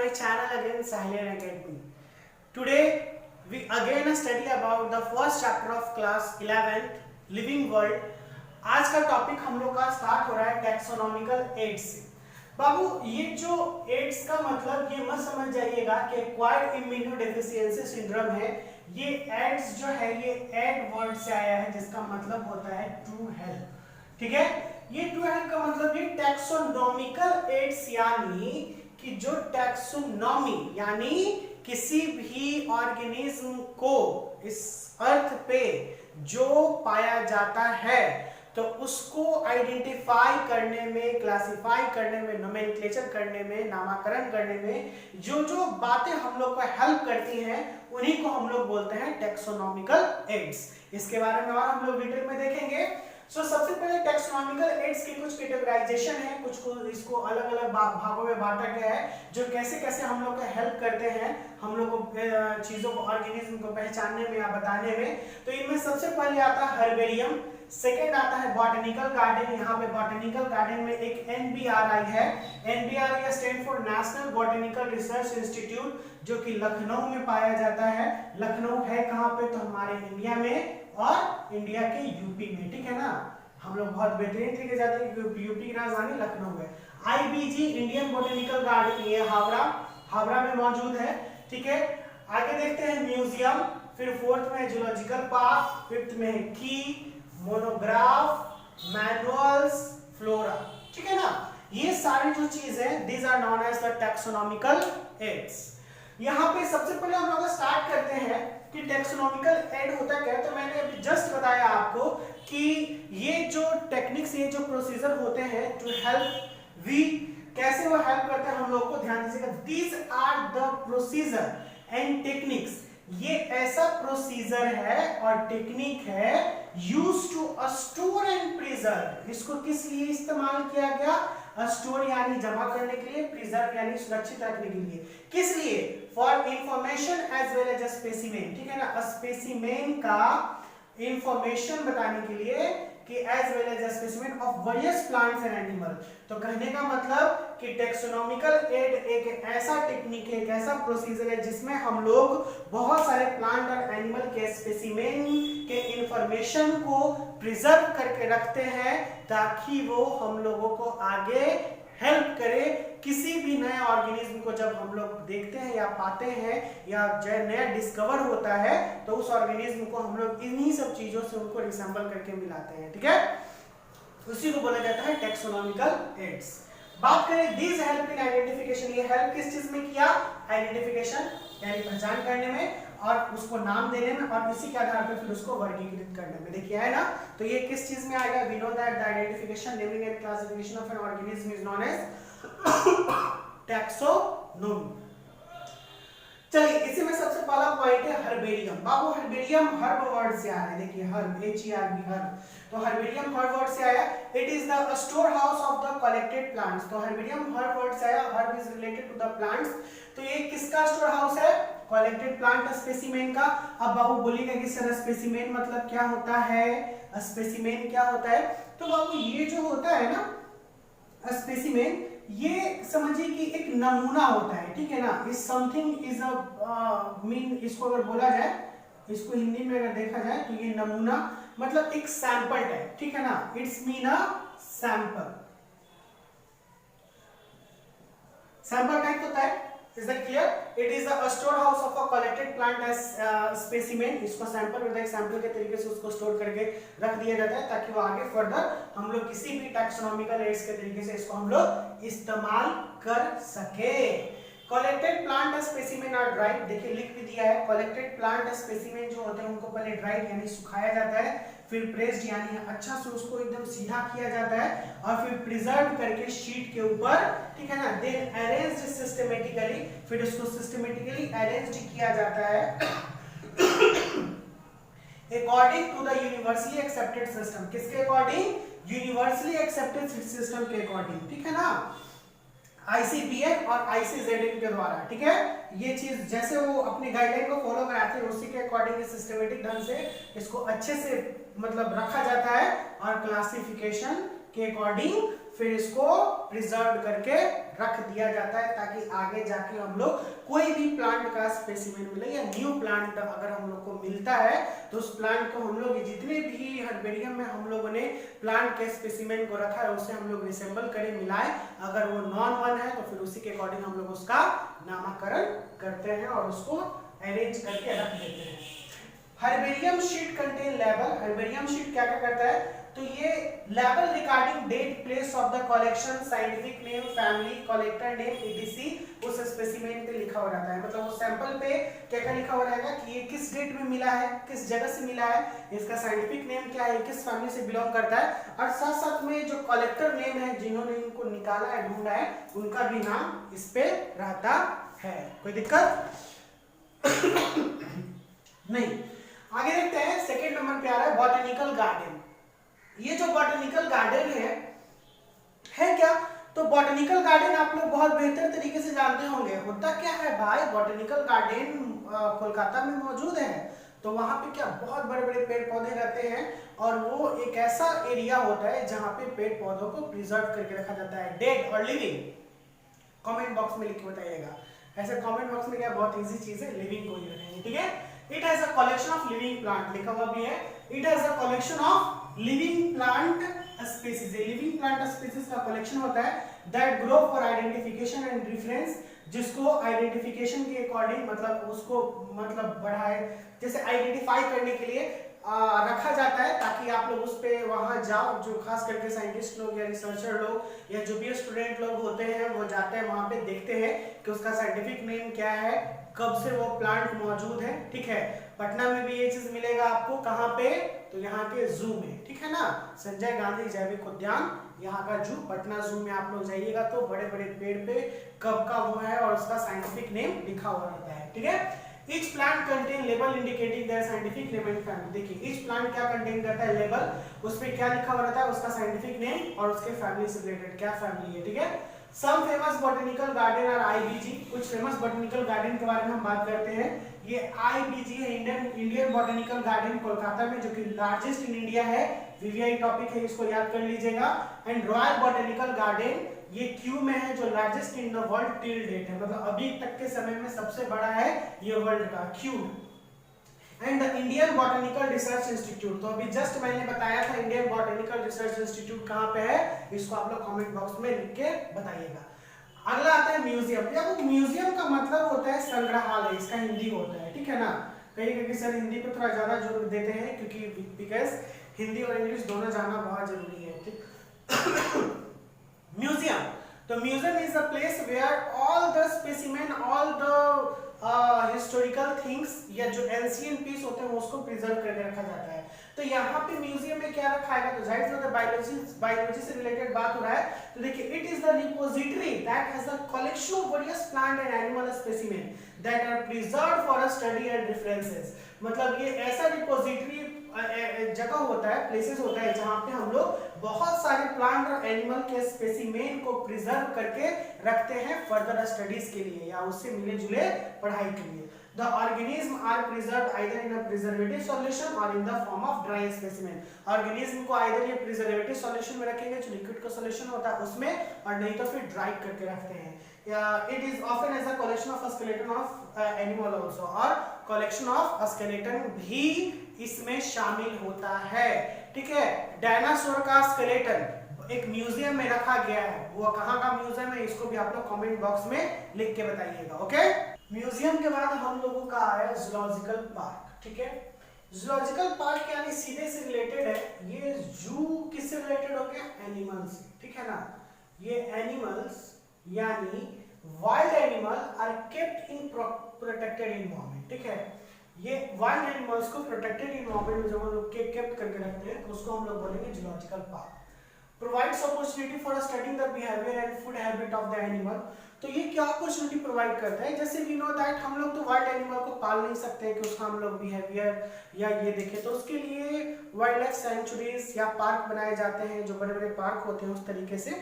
my channel again, Sahilian Academy. Today we again study about the first chapter of class 11th Living World. आज का topic हम लोग का start हो रहा है टैक्सोनॉमिकल एड्स से। बाबू ये जो एड्स का मतलब ये मत समझ जाइएगा कि एक्वायर्ड इम्यूनोडेफिशिएंसी सिंड्रोम है। ये एड्स जो है ये एड वर्ड से आया है जिसका मतलब होता है ट्रू हेल्थ। ठीक है, ये ट्रू हेल्थ का मतलब ये टैक्सोनॉमिकल एड्स यानी कि जो टैक्सोनॉमी यानी किसी भी ऑर्गेनिज्म को इस अर्थ पे जो पाया जाता है तो उसको आइडेंटिफाई करने में, क्लासिफाई करने में, नोमेनक्लेचर करने में, नामकरण करने में जो जो बातें हम लोग को हेल्प करती हैं उन्हीं को हम लोग बोलते हैं टैक्सोनॉमिकल एड्स। इसके बारे में और हम लोग डिटेल में देखेंगे। सबसे पहले टैक्सोनॉमिकल एड्स की कुछ कैटेगराइजेशन है, कुछ को इसको अलग अलग भागों में बांटा गया है जो कैसे कैसे हम लोग को हेल्प करते हैं हम लोग को चीजों को, ऑर्गेनिज्म को पहचानने में या बताने में। तो इनमें सबसे पहले आता है हर्बेरियम, सेकेंड आता है बॉटनिकल गार्डन। यहाँ पे बॉटनिकल गार्डन में एक NBRI है। NBRI stand for national botanical research institute जो कि लखनऊ में पाया जाता है। लखनऊ है कहाँ पे? तो हमारे इंडिया में और इंडिया के यूपी में। ठीक है ना, हम लोग बहुत बेहतरीन तरीके जाते हैं यूपी की राजधानी लखनऊ है। IBG इंडियन बॉटनिकल गार्डन ये हावड़ा में मौजूद है। ठीक है, आगे देखते हैं म्यूजियम, फिर फोर्थ में जूलॉजिकल पार्क, फिफ्थ में है की, मोनोग्राफ, मैनुअल्स, फ्लोरा। ठीक है ना, ये सारी जो चीज है these are known as the taxonomical aids. यहाँ पे सबसे पहले हम लोग स्टार्ट करते हैं कि टैक्सोनॉमिकल एड होता क्या है। तो मैंने अभी जस्ट बताया आपको कि ये जो टेक्निक्स, ये जो प्रोसीजर होते हैं टू हेल्प वी, कैसे वो हेल्प करते हैं हम लोग को ध्यान दीजिएगा। These are the procedure and techniques, ये ऐसा प्रोसीजर है और टेक्निक है use to store and preserve. इसको किस लिए इस्तेमाल किया गया? स्टोर यानी जमा करने के लिए, प्रिजर्व यानी सुरक्षित रखने के लिए। किस लिए? For information as well as specimen. ठीक है ना, स्पेसिमेन का इंफॉर्मेशन बताने के लिए कि as well as specimen of various plants and animal. तो कहने का मतलब कि टैक्सोनॉमिकल एड एक ऐसा टेक्निक है, एक ऐसा प्रोसीजर है जिसमें हम लोग बहुत सारे प्लांट और एनिमल के स्पेसिमेन के इंफॉर्मेशन को प्रिजर्व करके रखते हैं ताकि वो हम लोगों को आगे हेल्प करे। किसी भी नए ऑर्गेनिज्म को जब हम लोग देखते हैं या पाते हैं या नया डिस्कवर होता है तो उस ऑर्गेनिज्म को हम लोग इन्हीं सब चीजों से उनको रिसेंबल करके मिलाते हैं। ठीक है, उसी को बोला जाता है टैक्सोनॉमिकल एड्स। बात करें दीज हेल्प इन आइडेंटिफिकेशन, ये हेल्प किस चीज में किया? आइडेंटिफिकेशन यानी पहचान करने में और उसको नाम देने में और इसी के आधार पर फिर उसको वर्गीकृत करने में। देखिए है ना, तो ये किस चीज में आएगा? We know that the identification, naming and classification of an organism is known as taxonomy. चलिए, इसी में सबसे पहला पॉइंट है हर्बेरियम। बाबू हर्बेरियम हर्ब वर्ड से आया है। देखिए हर्ब, HERB हर्ब, तो हर्बेरियम हर्ब वर्ड से आया। It is the store house of the collected plants. तो हर्बेरियम हर्ब वर्ड से आया, herb is related to the plants. तो ये किसका स्टोर हाउस है? कलेक्टेड प्लांट स्पेसिमेन का। अब बाबू बोलिएगा कि सर स्पेसिमेन मतलब क्या होता है? स्पेसिमेन क्या होता है? तो बाबू ये जो होता है ना स्पेसिमेन, ये समझिए कि एक नमूना होता है। ठीक है ना, is something is a mean, इसको अगर बोला जाए, इसको हिंदी में अगर देखा जाए तो ये नमूना मतलब एक सैंपल टाइप। ठीक है ना, it's mean a sample, sample type होता है। Is that clear? It is the storehouse of a collected plant as specimen. इसको सैंपल मतलब एक सैंपल के तरीके से उसको स्टोर करके रख दिया जाता है ताकि वो आगे फर्दर हम लोग किसी भी टैक्सोनॉमिकल एड्स के तरीके से इसको हम लोग इस्तेमाल कर सके। Collected plant specimen are dried, देखिए लिख भी दिया है। कलेक्टेड प्लांट स्पेसिमेन जो होते हैं उनको पहले ड्राइड यानी सुखाया जाता है, फिर प्रेस्ड यानी अच्छा से उसको एकदम सीधा किया जाता है और फिर प्रिजर्व करके शीट के ऊपर, ठीक है ना, देन अरेंज्ड सिस्टमैटिकली, फिर उसको सिस्टमैटिकली अरेंज्ड किया जाता है according to the universally accepted system. किसके अकॉर्डिंग? यूनिवर्सली एक्सेप्टेड सिस्टम के अकॉर्डिंग। ठीक है ना, ICPN और ICZN के द्वारा। ठीक है, ये चीज जैसे वो अपनी गाइडलाइन को फॉलो कराते हैं उसी के अकॉर्डिंग सिस्टमैटिक ढंग से इसको अच्छे से मतलब रखा जाता है और क्लासिफिकेशन के अकॉर्डिंग फिर इसको प्रिजर्व करके रख दिया जाता है ताकि आगे जाके हम लोग कोई भी प्लांट का स्पेसिमेन मिले या न्यू प्लांट अगर हम लोग को मिलता है तो उस प्लांट को हम लोग जितने भी हर्बेरियम में हम लोगों ने प्लांट के स्पेसिमेन को रखा है उसे हम लोग रिसेंबल करें, मिलाएं। अगर वो नॉन वन है तो फिर उसी के अकॉर्डिंग हम लोग उसका नामकरण करते हैं और उसको अरेंज करके रख देते हैं। Herbarium sheet contain label. Herbarium sheet क्या क्या करता है, तो ये label regarding date, place of the collection, scientific name, family, collector name etc उस स्पेसिमेन पे लिखा हो जाता है। मतलब वो सैंपल पे क्या क्या लिखा हो रहेगा कि ये किस डेट में मिला है, किस जगह से मिला है, इसका साइंटिफिक नेम क्या है, किस फैमिली से बिलोंग करता है, और साथ साथ में जो कलेक्टर नेम है जिन्होंने इनको निकाला है, ढूंढा है, उनका भी नाम इस पे रहता है। कोई दिक्कत नहीं। आगे देखते हैं, सेकेंड नंबर पे आ रहा है बॉटनिकल गार्डन। ये जो बॉटनिकल गार्डन है क्या, तो बॉटनिकल गार्डन आप लोग बहुत बेहतर तरीके से जानते होंगे। होता क्या है भाई, बॉटनिकल गार्डन कोलकाता में मौजूद है, तो वहां पे क्या बहुत बड़े बड़े पेड़ पौधे रहते हैं और वो एक ऐसा एरिया होता है जहां पे पेड़ पौधों को प्रिजर्व करके रखा जाता है, डेड और लिविंग। कमेंट बॉक्स में लिख के बताइएगा। ऐसे कमेंट बॉक्स में क्या बहुत इजी चीज है, लिविंग को ही रखेंगे, ठीक है। It has a collection of living plant, लिखा हुआ भी है, it has a collection of living plant species. Living plant species का कलेक्शन होता है that grow for identification and reference, जिसको आइडेंटिफिकेशन के अकॉर्डिंग मतलब उसको मतलब बढ़ाए, जैसे आइडेंटिफाई करने के लिए रखा जाता है ताकि आप लोग उस पे वहां जाओ, जो खास करके साइंटिस्ट लोग या रिसर्चर लोग या जो भी स्टूडेंट लोग होते हैं वो जाते हैं वहां पे, देखते हैं कि उसका साइंटिफिक नेम क्या है, कब से वो प्लांट मौजूद है, ठीक है। पटना में भी ये चीज मिलेगा आपको, कहाँ पे, तो यहाँ के जू में, ठीक है ना, संजय गांधी जैविक उद्यान, यहाँ का जू, पटना जू में आप लोग जाइएगा तो बड़े बड़े पेड़ पे कब का वो है और उसका साइंटिफिक नेम लिखा हुआ रहता है, ठीक है। Each plant contain label indicating their scientific name and family। देखिए each plant क्या कंटेन करता है, लेबल, उस पे क्या लिखा हुआ रहता है, उसका साइंटिफिक नेम और उसके फैमिली से रिलेटेड क्या फैमिली है, ठीक है। Some famous botanical garden are IBG। कुछ फेमस बॉटनिकल गार्डन के बारे में हम बात करते हैं। ये IBG है, इंडियन बॉटनिकल गार्डन कोलकाता में, जो कि लार्जेस्ट इन इंडिया है। VVI टॉपिक है, इसको याद कर लीजिएगा। एंड रॉयल बॉटनिकल गार्डन ये क्यू में है, जो largest in the world till date है, मतलब अभी तक के समय में सबसे बड़ा है ये वर्ल्ड का Q. And the Indian botanical research institute, तो अभी जस्ट मैंने बताया था इंडियन बॉटनिकल रिसर्च इंस्टीट्यूट कहाँ पे है, इसको आप लोग कमेंट बॉक्स में लिख के बताइएगा। अगला आता है म्यूजियम। या वो म्यूजियम का मतलब होता है संग्रहालय, इसका हिंदी होता है, ठीक है ना। कहीं सर हिंदी पे थोड़ा ज्यादा जोर देते हैं क्योंकि बिकॉज हिंदी और इंग्लिश दोनों जानना बहुत जरूरी है, ठीक। म्यूजियम, तो museum is a place where all the specimen, all the historical things या जो एंशिएंट पीस होते हैं उसको प्रिजर्व करके रखा जाता है। तो यहाँ पे म्यूजियम में क्या रखा है, तो जाहिर सी बायोलॉजी से रिलेटेड बात हो रहा है, तो देखिए it is the repository that has a collection of various plant and animal specimen that are preserved for a study and references. मतलब ये ऐसा रिपोजिटरी जगह होता है, प्लेसेस होता है जहां पे हम लोग बहुत सारे प्लांट और एनिमल के स्पेसिमेन को प्रिजर्व करके रखते हैं फर्दर स्टडीज के लिए या उससे मिले जुले पढ़ाई के लिए। The organism are preserved either in a preservative solution or in the form of dry specimen। Organism को either ये preservative solution में रखेंगे जो लिक्विड का solution होता है उसमें, और नहीं तो फिर ड्राई करके रखते हैं। It is often as a collection of a skeleton of animal also, और collection of a skeleton भी इसमें शामिल होता है, ठीक है। डायनासोर का स्केलेटन एक म्यूजियम में रखा गया है, वो कहाँ का म्यूजियम है इसको भी आप लोग कमेंट बॉक्स में लिख के बताइएगा, ओके। म्यूजियम के बाद हम लोगों का आया जूलॉजिकल पार्क, ठीक है। जूलॉजिकल पार्क यानी सीधे से रिलेटेड है, ये जू किससे रिलेटेड हो गया, एनिमल से, ठीक है ना। ये एनिमल्स यानी wild animal are kept in protected environment, ठीक है। ये वाइल्ड एनिमल्स को प्रोटेक्टेड एनवायरनमेंट में जब हम लोग केप्ट करके रखते हैं तो उसको हम लोग बोलेंगे zoological park. provides opportunity for studying the behavior and food habit of the animal। तो ये क्या अपॉर्चुनिटी प्रोवाइड करता है, जैसे वी नो दैट हम लोग तो वाइल्ड एनिमल को पाल नहीं सकते कि उसका हम लोग बिहेवियर या ये देखें, तो उसके लिए वाइल्ड लाइफ सेंचुरीज या पार्क बनाए जाते हैं, जो बड़े बड़े पार्क होते हैं उस तरीके से।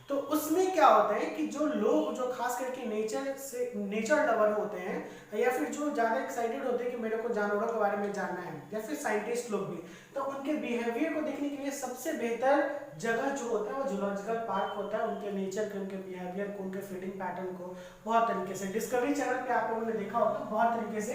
तो उसमें क्या होता है कि जो लोग जो खास करके नेचर लवर होते हैं या फिर जो ज़्यादा एक्साइटेड होते हैं कि मेरे को जानवरों के बारे में जानना है, या फिर साइंटिस्ट लोग भी, तो उनके बिहेवियर को देखने के लिए सबसे बेहतर जगह जो होता है वो जूलॉजिकल पार्क होता है। उनके नेचर के, उनके बिहेवियर को, उनके फीडिंग पैटर्न को बहुत तरीके से, डिस्कवरी चैनल पे आप लोगों ने देखा होगा बहुत तरीके से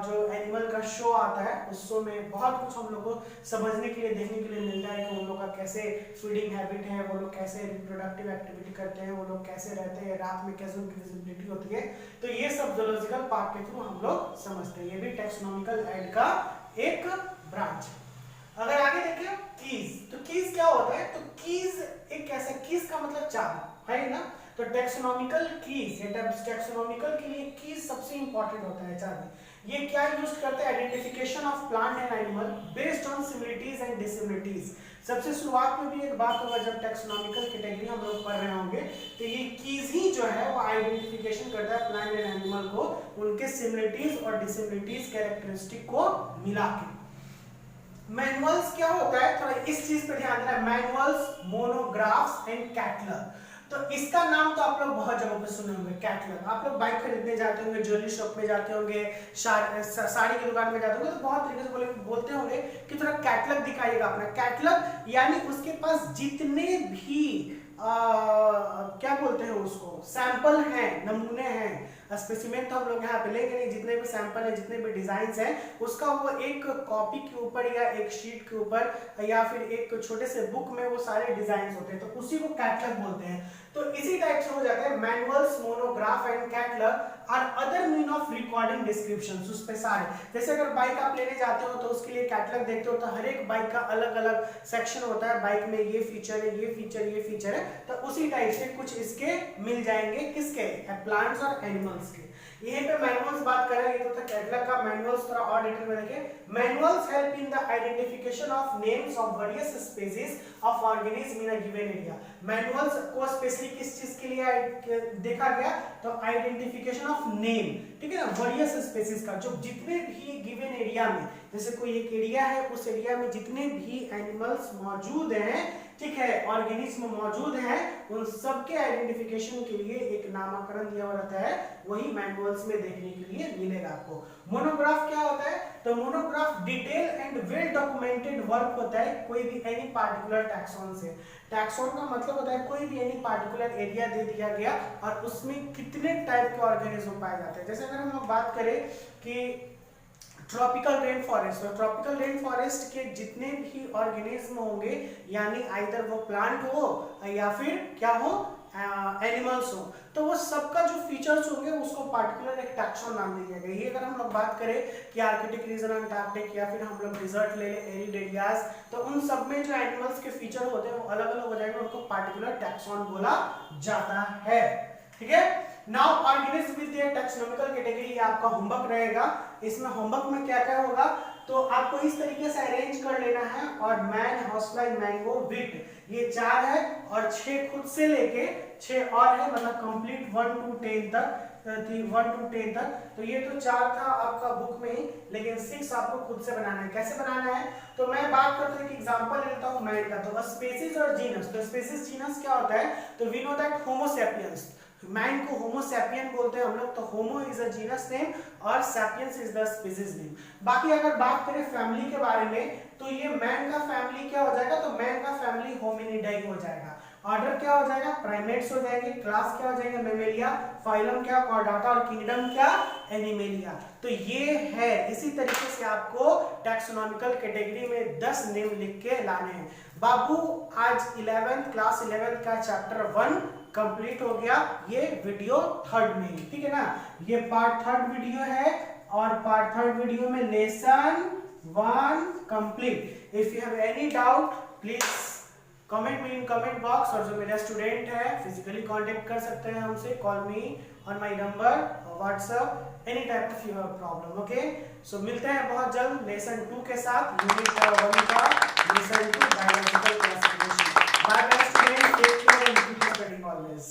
जो एनिमल का शो आता है उस शो में बहुत कुछ हम लोग को समझने के लिए, देखने के लिए मिलता है कि उन लोग का कैसे फीडिंग हैबिट है, वो लोग कैसे रिप्रोडक्टिव एक्टिविटी करते हैं, वो लोग कैसे रहते हैं, रात में कैसे उनकी विजिबिलिटी होती है। तो ये सब जूलॉजिकल पार्क के थ्रू हम लोग समझते हैं। ये भी टैक्सोनॉमिकल ऐड का एक ब्रांच। अगर आगे देखें कीज, तो कीज क्या होता है? तो कीज एक कैसा, कीज का मतलब चाबी है ना। तो टैक्सोनॉमिकल कीज, टैक्सोनॉमिकल के लिए कीज सबसे इंपॉर्टेंट होता है, चाबी। ये क्या यूज करते हैं? Identification of plant and animal based on similarities and dissimilarities. सबसे शुरुआत में भी एक बात होगा, जब टैक्सोनॉमिकल कैटेगरी हम लोग पढ़ रहे होंगे तो ये कीज ही जो है वो आइडेंटिफिकेशन करता है प्लांट एंड एनिमल को, उनके सिमिलरिटीज और डिसिमिलरिटीज कैरेक्टरिस्टिक को मिला के। मैनुअल्स क्या होता है, थोड़ा इस चीज पे ध्यान देना है। Manuals, monographs and catalogue. तो इसका नाम तो आप लोग बहुत जगह पे सुने होंगे, कैटलॉग। आप लोग बाइक खरीदने जाते होंगे, ज्वेलरी शॉप में जाते होंगे, साड़ी की दुकान में जाते होंगे, तो बहुत तरीके से बोलते होंगे कि थोड़ा कैटलॉग दिखाइएगा अपना। कैटलॉग यानी उसके पास जितने भी क्या बोलते हैं उसको, सैंपल हैं, नमूने हैं, स्पेसिमेन तो हम लोग यहाँ पे लेंगे नहीं, जितने भी सैंपल है, जितने भी डिजाइन्स हैं, उसका वो एक कॉपी के ऊपर या एक शीट के ऊपर या फिर एक छोटे से बुक में वो सारे डिजाइन्स होते हैं, तो उसी को कैटलॉग बोलते हैं। तो इसी टाइप से हो जाता है। Manuals, monograph and catalogue are other mean of recording descriptions. उस पे सारे, जैसे अगर बाइक आप लेने जाते हो तो उसके लिए कैटलॉग देखते हो, तो हर एक बाइक का अलग अलग सेक्शन होता है, बाइक में ये फीचर है, ये फीचर, ये फीचर है। तो उसी टाइप से कुछ इसके मिल जाएंगे, किसके? प्लांट्स और एनिमल्स के। यहीं पे मैनुअल्स बात कर रहे हैं, ये तो था कैटलॉग का। मैनुअल्स थोड़ा और डिटेल में देखें। Manuals help in the identification of names of various species of organism in a given area. Manuals को स्पेशली किस चीज के लिए देखा गया? तो आइडेंटिफिकेशन ऑफ नेम, ठीक है ना, वेरियस स्पीशीज का, जो जितने भी गिवन एरिया में, जैसे कोई एक एरिया है, उस एरिया में जितने भी एनिमल्स मौजूद हैं, ठीक है, ऑर्गेनिज्म मौजूद हैं, उन सबके आइडेंटिफिकेशन के लिए एक नामकरण दिया हुआ रहता है, वही मैनुअल्स में देखने के लिए मिलेगा आपको। मोनोग्राफ क्या होता है? तो monograph detail and well documented work होता है कोई भी एनी पार्टिकुलर टैक्सॉन से। टैक्सॉन का मतलब होता है कोई भी एनी पार्टिकुलर एरिया दे दिया गया और उसमें कितने टाइप के ऑर्गेनिज्म पाए जाते हैं। जैसे अगर हम लोग बात करें कि ट्रॉपिकल रेन फॉरेस्ट, तो ट्रॉपिकल रेन फॉरेस्ट के जितने भी ऑर्गेनिज्म होंगे, यानी आइदर वो प्लांट हो या फिर क्या हो, एनिमल्स हो, तो वो सबका जो फीचर्स होंगे उसको पार्टिकुलर एक टैक्सॉन नाम दिया गया। ये अगर हम लोग बात करें कि आर्कटिक रीजन, अंटार्कटिक, या फिर हम लोग डिजर्ट ले लें, एरिड एरियाज, तो उन सब में जो एनिमल्स के फीचर होते हैं वो अलग अलग हो जाएंगे, उनको पार्टिकुलर टैक्सॉन बोला जाता है। ठीक है। Now organism with their taxonomical category, आपका होमवर्क रहेगा। इसमें होमवर्क में क्या क्या होगा, तो आपको इस तरीके से अरेंज कर लेना है। और मैन, हाउसफ्लाई, मैंगो, विट, ये 4 है और 6 खुद से लेके 6 और है, मतलब कंप्लीट 1 to 10 तक, 1 to 10 तक। तो ये तो 4 था आपका बुक में ही, लेकिन 6 आपको खुद से बनाना है। कैसे बनाना है, तो मैं बात करता हूँ, एक एग्जांपल लेता हूँ मैन का। तो स्पीशीज और जीनस, तो स्पीशीज जीनस क्या होता है, तो we know that homo sapiens, man को होमो सैपियन बोलते हैं हम लोग। तो homo is a genus name और sapiens is the species name. बाकी अगर बात करें फैमिली के बारे में, तो ये मैन का फैमिली क्या हो जाएगा, तो मैन का फैमिली होमिनिडाई हो जाएगा। ऑर्डर क्या हो जाएगा, प्राइमेट्स हो जाएंगे। क्लास क्या हो जाएगा, मैमेलिया। फाइलम क्या, कॉर्डाटा। और किंगडम क्या, एनिमेलिया। तो ये है, इसी तरीके से आपको टैक्सोनॉमिकल कैटेगरी में 10 नेम लिख के लाने हैं। बाबू आज 11th क्लास 11th का चैप्टर 1 कंप्लीट हो गया, ये वीडियो 3rd में, ठीक है ना। ये पार्ट 3rd वीडियो है और पार्ट 3rd वीडियो में lesson 1 complete. If you have any doubt please comment me in comment box. और जो मेरा स्टूडेंट है फिजिकली कांटेक्ट कर सकते हैं हमसे, call me on my number, WhatsApp, any type of you have problem. Okay, so मिलते हैं बहुत जल्द लेसन 2 के साथ, यूनिट 1 का lesson 2 biological classification. Bye bye student, take care and keep studying always.